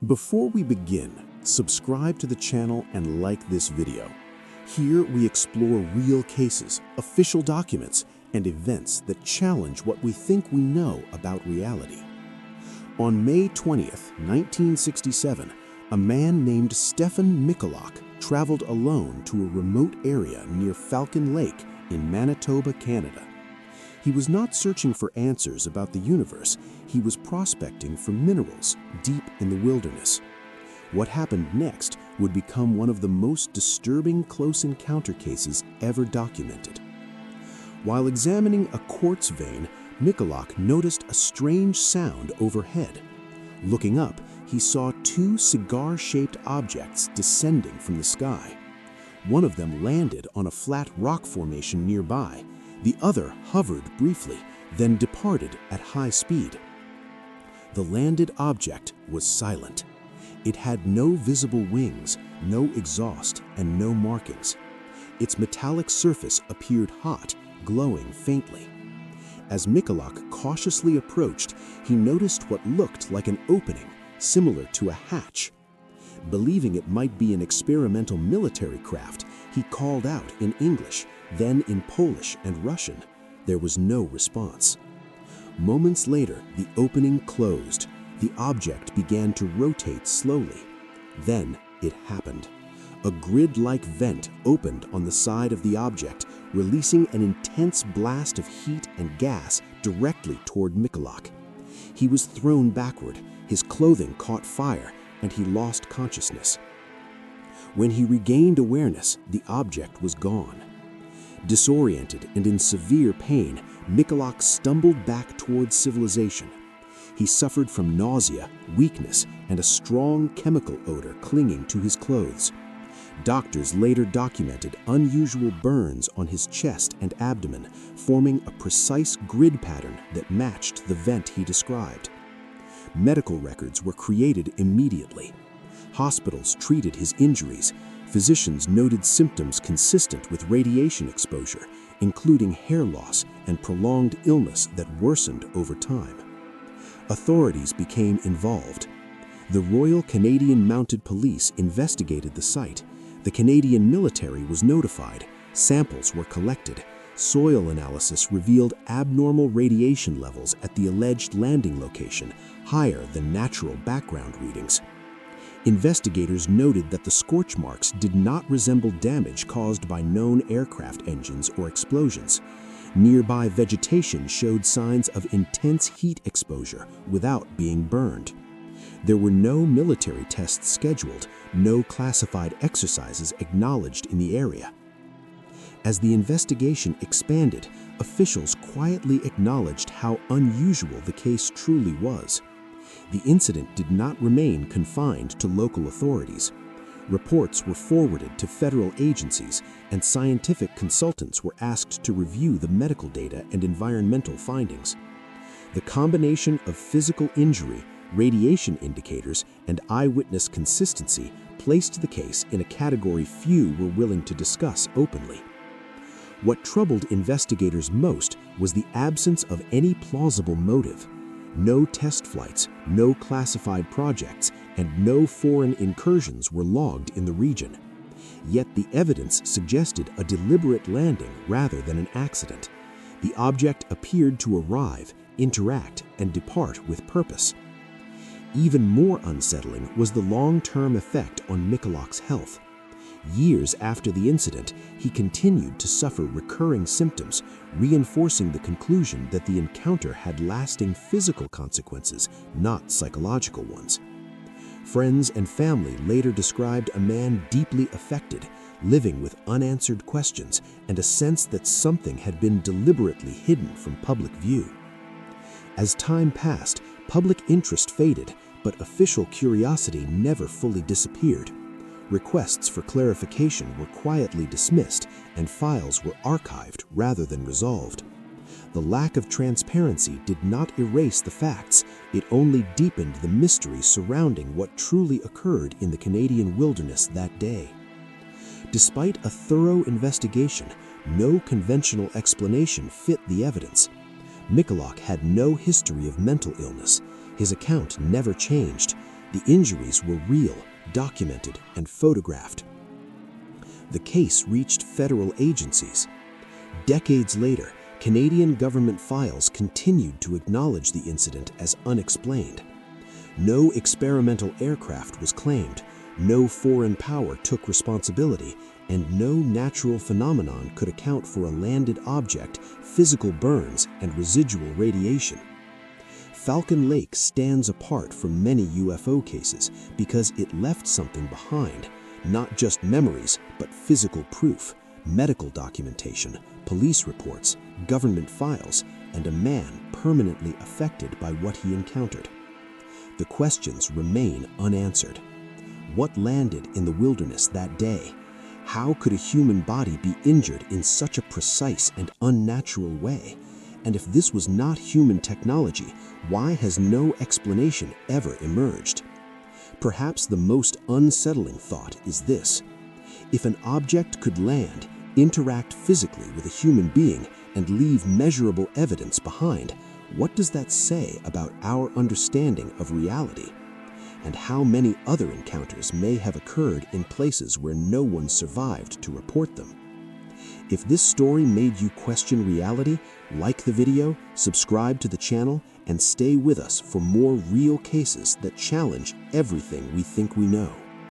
Before we begin, subscribe to the channel and like this video. Here we explore real cases, official documents, and events that challenge what we think we know about reality. On May 20th, 1967, a man named Stefan Michalak traveled alone to a remote area near Falcon Lake in Manitoba, Canada. He was not searching for answers about the universe, he was prospecting for minerals deep in the wilderness. What happened next would become one of the most disturbing close encounter cases ever documented. While examining a quartz vein, Michalak noticed a strange sound overhead. Looking up, he saw two cigar-shaped objects descending from the sky. One of them landed on a flat rock formation nearby. The other hovered briefly, then departed at high speed. The landed object was silent. It had no visible wings, no exhaust, and no markings. Its metallic surface appeared hot, glowing faintly. As Michalak cautiously approached, he noticed what looked like an opening, similar to a hatch. Believing it might be an experimental military craft, he called out in English, then in Polish and Russian. There was no response. Moments later, the opening closed. The object began to rotate slowly. Then it happened. A grid-like vent opened on the side of the object, releasing an intense blast of heat and gas directly toward Michalak. He was thrown backward, his clothing caught fire, and he lost consciousness. When he regained awareness, the object was gone. Disoriented and in severe pain, Michalak stumbled back towards civilization. He suffered from nausea, weakness, and a strong chemical odor clinging to his clothes. Doctors later documented unusual burns on his chest and abdomen, forming a precise grid pattern that matched the vent he described. Medical records were created immediately. Hospitals treated his injuries. Physicians noted symptoms consistent with radiation exposure, including hair loss and prolonged illness that worsened over time. Authorities became involved. The Royal Canadian Mounted Police investigated the site. The Canadian military was notified. Samples were collected. Soil analysis revealed abnormal radiation levels at the alleged landing location, higher than natural background readings. Investigators noted that the scorch marks did not resemble damage caused by known aircraft engines or explosions. Nearby vegetation showed signs of intense heat exposure without being burned. There were no military tests scheduled, no classified exercises acknowledged in the area. As the investigation expanded, officials quietly acknowledged how unusual the case truly was. The incident did not remain confined to local authorities. Reports were forwarded to federal agencies, and scientific consultants were asked to review the medical data and environmental findings. The combination of physical injury, radiation indicators, and eyewitness consistency placed the case in a category few were willing to discuss openly. What troubled investigators most was the absence of any plausible motive. No test flights, no classified projects, and no foreign incursions were logged in the region. Yet the evidence suggested a deliberate landing rather than an accident. The object appeared to arrive, interact, and depart with purpose. Even more unsettling was the long-term effect on Michalak's health. Years after the incident, he continued to suffer recurring symptoms, reinforcing the conclusion that the encounter had lasting physical consequences, not psychological ones. Friends and family later described a man deeply affected, living with unanswered questions and a sense that something had been deliberately hidden from public view. As time passed, public interest faded, but official curiosity never fully disappeared. Requests for clarification were quietly dismissed, and files were archived rather than resolved. The lack of transparency did not erase the facts, it only deepened the mystery surrounding what truly occurred in the Canadian wilderness that day. Despite a thorough investigation, no conventional explanation fit the evidence. Michalak had no history of mental illness. His account never changed. The injuries were real, documented, and photographed. The case reached federal agencies. Decades later, Canadian government files continued to acknowledge the incident as unexplained. No experimental aircraft was claimed, no foreign power took responsibility, and no natural phenomenon could account for a landed object, physical burns, and residual radiation. Falcon Lake stands apart from many UFO cases because it left something behind, not just memories, but physical proof, medical documentation, police reports, government files, and a man permanently affected by what he encountered. The questions remain unanswered. What landed in the wilderness that day? How could a human body be injured in such a precise and unnatural way? And if this was not human technology, why has no explanation ever emerged? Perhaps the most unsettling thought is this: if an object could land, interact physically with a human being, and leave measurable evidence behind, what does that say about our understanding of reality? And how many other encounters may have occurred in places where no one survived to report them? If this story made you question reality, like the video, subscribe to the channel, and stay with us for more real cases that challenge everything we think we know.